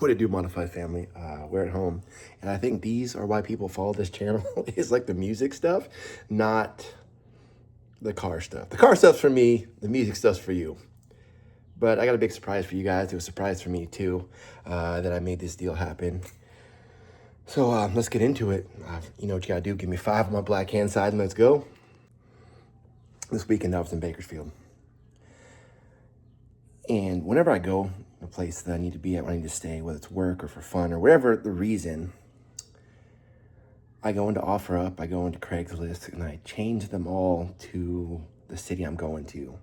What it do, Modified family? We're at home, and I think these are why people follow this channel. Is like the music stuff, not the car stuff. The car stuff's for me, the music stuff's for you. But I got a big surprise for you guys. It was a surprise for me too, that I made this deal happen. So let's get into it. You know what you gotta do, give me 5 on my black hand side and let's go. This weekend I was in Bakersfield. And whenever I go to a place that I need to be at, where I need to stay, whether it's work or for fun or whatever the reason, I go into OfferUp, I go into Craigslist, and I change them all to the city I'm going to.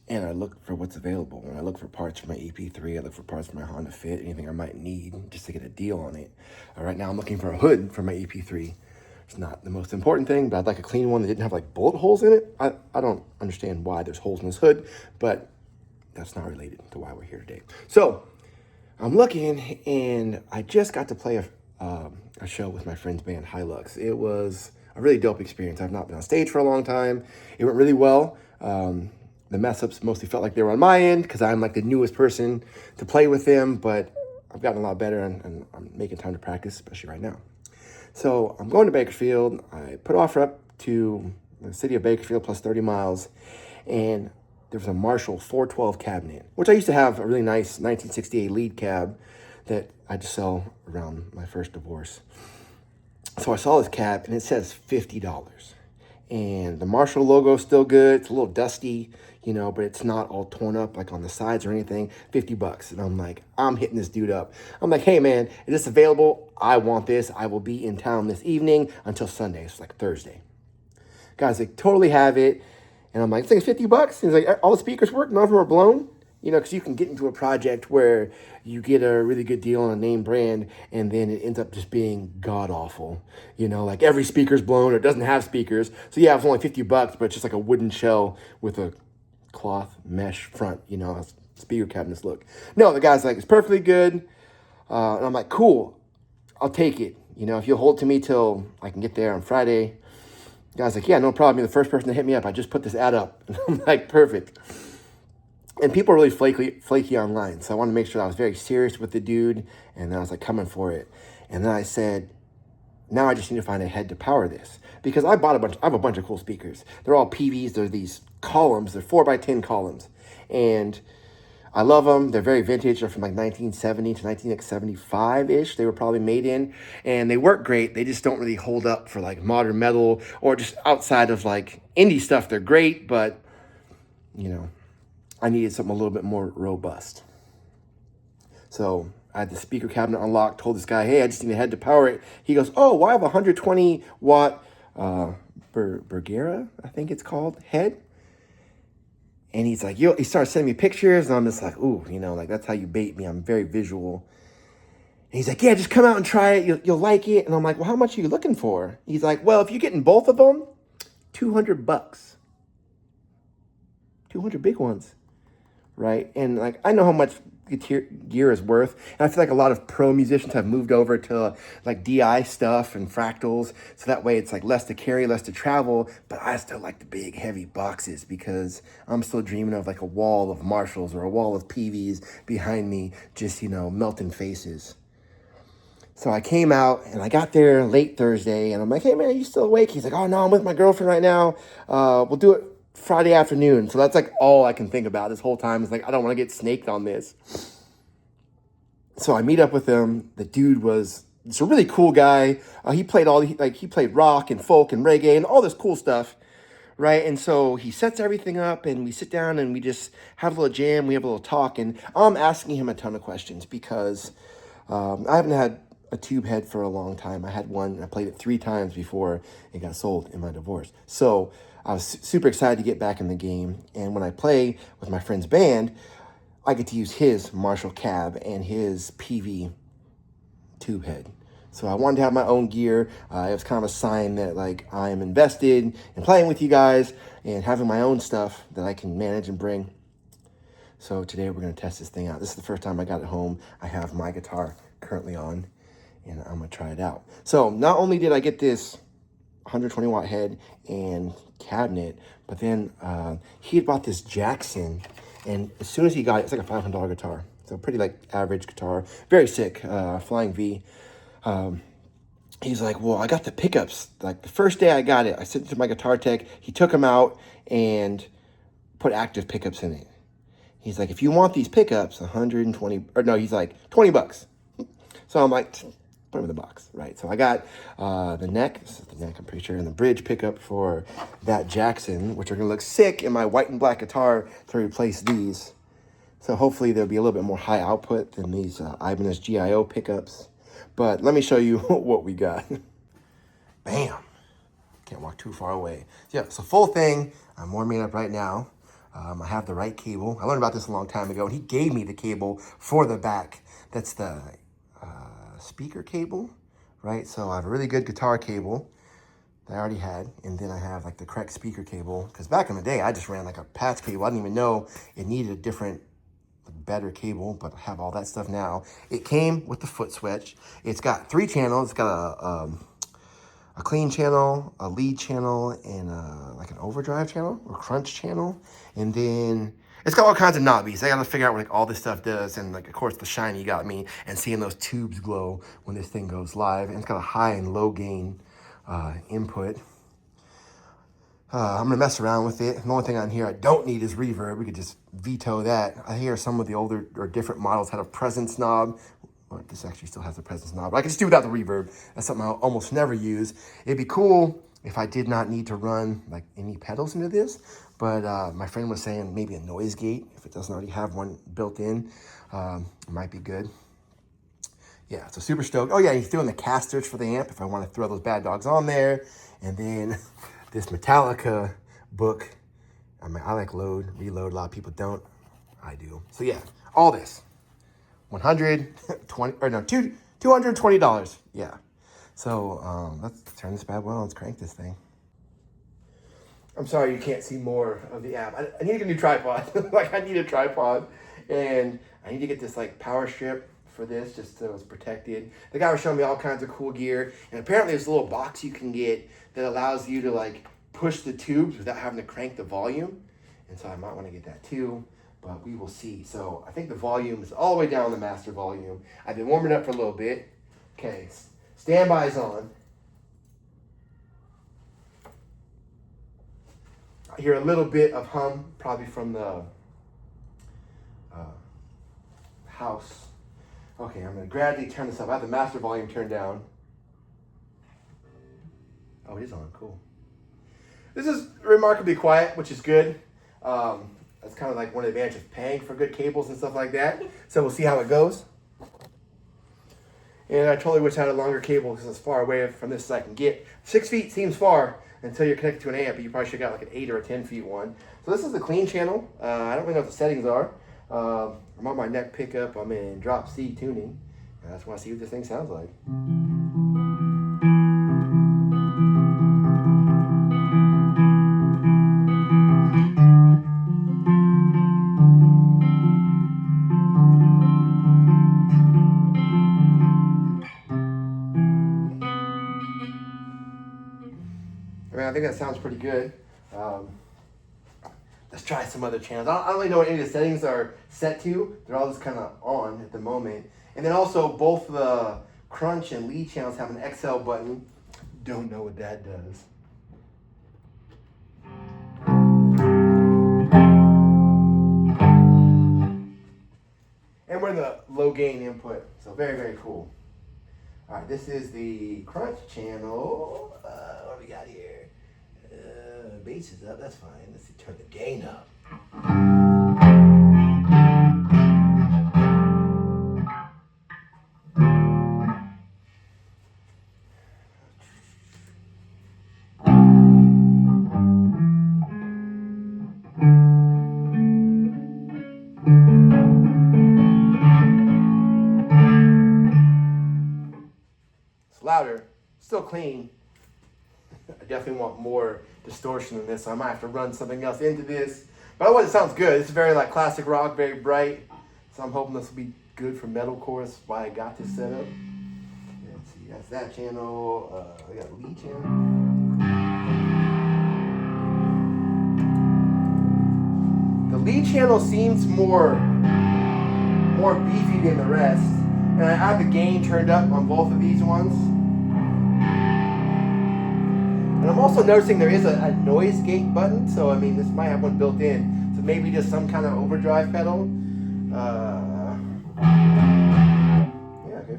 And I look for what's available. And I look for parts for my EP3, I look for parts for my Honda Fit, anything I might need just to get a deal on it. Right now I'm looking for a hood for my EP3. It's not the most important thing, but I'd like a clean one that didn't have like bullet holes in it. I don't understand why there's holes in this hood, but that's not related to why we're here today. So I'm looking, and I just got to play a show with my friend's band, Hilux. It was a really dope experience. I've not been on stage for a long time. It went really well. The mess-ups mostly felt like they were on my end because I'm like the newest person to play with them, but I've gotten a lot better, and I'm making time to practice, especially right now. So I'm going to Bakersfield. I put OfferUp to the city of Bakersfield plus 30 miles, and there was a Marshall 412 cabinet, which I used to have a really nice 1968 lead cab that I had to sell around my first divorce. So I saw this cab, and it says $50. And the Marshall logo is still good. It's a little dusty, you know, but it's not all torn up like on the sides or anything. $50. And I'm like, I'm hitting this dude up. I'm like, hey man, is this available? I want this. I will be in town this evening until Sunday. It's like Thursday. Guys, they totally have it. And I'm like, this thing's $50. And he's like, all the speakers work, none of them are blown. You know, because you can get into a project where you get a really good deal on a name brand, and then it ends up just being god-awful. You know, like every speaker's blown or it doesn't have speakers. So yeah, it's only $50, but it's just like a wooden shell with a cloth mesh front, you know, speaker cabinets look. No, the guy's like, it's perfectly good. And I'm like, cool, I'll take it. You know, if you'll hold to me till I can get there on Friday. The guy's like, yeah, no problem. You're the first person to hit me up. I just put this ad up. And I'm like, perfect. And people are really flaky online. So I wanted to make sure I was very serious with the dude. And then I was like coming for it. And then I said, now I just need to find a head to power this. Because I have a bunch of cool speakers. They're all PVs. They're these columns. They're 4x10 columns. And I love them. They're very vintage. They're from like 1970 to 1975-ish. They were probably made in. And they work great. They just don't really hold up for like modern metal or just outside of like indie stuff. They're great, but you know, I needed something a little bit more robust. So I had the speaker cabinet unlocked, told this guy, hey, I just need a head to power it. He goes, oh, well, I have a 120 watt Bugera, I think it's called, head. And he's like, he started sending me pictures, and I'm just like, ooh, you know, like that's how you bait me. I'm very visual. And he's like, yeah, just come out and try it. You'll like it. And I'm like, well, how much are you looking for? He's like, well, if you're getting both of them, $200. 200 big ones. Right? And like, I know how much gear is worth. And I feel like a lot of pro musicians have moved over to like DI stuff and fractals. So that way it's like less to carry, less to travel. But I still like the big, heavy boxes because I'm still dreaming of like a wall of Marshalls or a wall of PVs behind me, just, you know, melting faces. So I came out and I got there late Thursday and I'm like, hey man, are you still awake? He's like, oh no, I'm with my girlfriend right now. We'll do it Friday afternoon. So that's like all I can think about this whole time is like, I don't want to get snaked on this. So I meet up with him. The dude was a really cool guy. He played he played rock and folk and reggae and all this cool stuff. Right. And so he sets everything up and we sit down and we just have a little jam. We have a little talk, and I'm asking him a ton of questions because I haven't had a tube head for a long time. I had one and I played it 3 times before it got sold in my divorce. So I was super excited to get back in the game. And when I play with my friend's band, I get to use his Marshall cab and his PV tube head. So I wanted to have my own gear. It was kind of a sign that like I am invested in playing with you guys and having my own stuff that I can manage and bring. So today we're going to test this thing out. This is the first time I got it home. I have my guitar currently on and I'm going to try it out. So not only did I get this 120 watt head and cabinet, but then he had bought this Jackson, And as soon as he got it, it's like a $500 guitar. So pretty like average guitar. Very sick, Flying V. He's like, well, I got the pickups. Like the first day I got it, I sent it to my guitar tech. He took them out and put active pickups in it. He's like, if you want these pickups, 120, or no, he's like, $20. So I'm like, put them in the box, right? So I got the neck, this is the neck, I'm pretty sure, and the bridge pickup for that Jackson, which are gonna look sick in my white and black guitar to replace these. So hopefully there'll be a little bit more high output than these Ibanez GIO pickups. But let me show you what we got. Bam. Can't walk too far away. Yeah, so full thing. I'm warming up right now. I have the right cable. I learned about this a long time ago, and he gave me the cable for the back. That's the speaker cable, right? So I have a really good guitar cable that I already had, and then I have like the correct speaker cable, because back in the day, I just ran like a patch cable. I didn't even know it needed a different, better cable, but I have all that stuff now. It came with the foot switch. It's got 3 channels. It's got a clean channel, a lead channel, and like an overdrive channel or crunch channel. And then it's got all kinds of knobbies. I gotta figure out what like all this stuff does. And like, of course, the shiny got me, and seeing those tubes glow when this thing goes live. And it's got a high and low gain input. I'm gonna mess around with it. The only thing on here I don't need is reverb. We could just veto that. I hear some of the older or different models had a presence knob. Or this actually still has a presence knob, but I can just do without the reverb. That's something I'll almost never use. It'd be cool if I did not need to run like any pedals into this, but my friend was saying maybe a noise gate, if it doesn't already have one built in, it might be good. Yeah, so super stoked. Oh yeah, he's doing the casters for the amp if I want to throw those bad dogs on there. And then this Metallica book. I mean, I like load, reload. A lot of people don't. I do. So yeah, all this. $220. Yeah. So let's turn this bad boy on. Let's crank this thing. I'm sorry you can't see more of the app. I need to get a new tripod. Like I need a tripod, and I need to get this like power strip for this just so it's protected. The guy was showing me all kinds of cool gear, and apparently there's a little box you can get that allows you to like push the tubes without having to crank the volume. And so I might want to get that too, but we will see. So I think the volume is all the way down, the master volume. I've been warming up for a little bit. Okay, standby's on. I hear a little bit of hum, probably from the house. Okay, I'm gonna gradually turn this up. I have the master volume turned down. Oh, it is on, cool. This is remarkably quiet, which is good. That's kind of like one of the advantages of paying for good cables and stuff like that. So we'll see how it goes. And I totally wish I had a longer cable because it's far away from this as I can get. 6 feet seems far until you're connected to an amp, but you probably should have got like an 8 or a 10 feet one. So this is the clean channel. I don't really know what the settings are. I'm on my neck pickup. I'm in drop C tuning. And I just want to see what this thing sounds like. I mean, I think that sounds pretty good. Let's try some other channels. I don't really know what any of the settings are set to. They're all just kind of on at the moment. And then also both the crunch and lead channels have an XL button. Don't know what that does. And we're in the low gain input. So very, very cool. All right, this is the crunch channel. What do we got here? Bass is up, that's fine. Let's see, turn the gain up. It's louder, still clean. I definitely want more distortion in this, so I might have to run something else into this. But otherwise, it sounds good. It's very like classic rock, very bright. So I'm hoping this will be good for metalcore. That's why I got this set up. Let's see, that's that channel. We got a lead channel. The The lead channel seems more beefy than the rest. And I have the gain turned up on both of these ones. And I'm also noticing there is a noise gate button, so I mean this might have one built in. So maybe just some kind of overdrive pedal. Yeah, okay.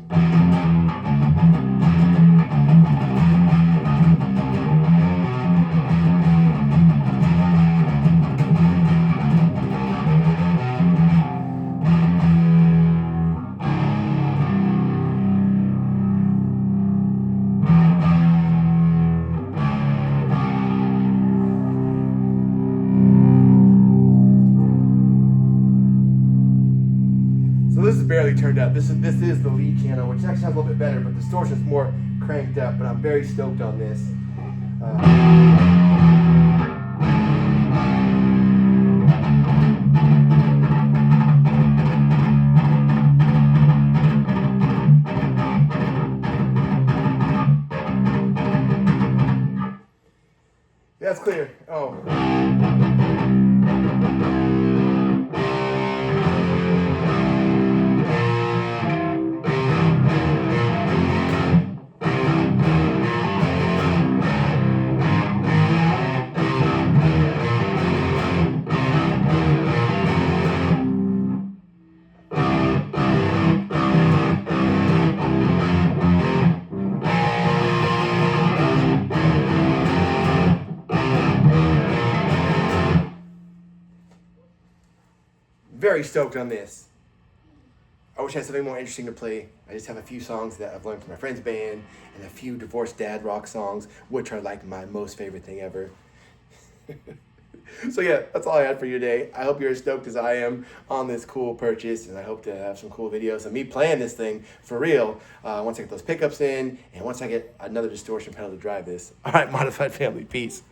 So this is barely turned up. This is the lead channel, which actually sounds a little bit better, but the distortion's more cranked up. But I'm very stoked on this. That's clear. Oh. Very stoked on this. I wish I had something more interesting to play. I just have a few songs that I've learned from my friend's band and a few divorced dad rock songs, which are like my most favorite thing ever. So yeah, that's all I had for you today. I hope you're as stoked as I am on this cool purchase, and I hope to have some cool videos of me playing this thing for real once I get those pickups in and once I get another distortion pedal to drive this. All right, Modified Family, peace.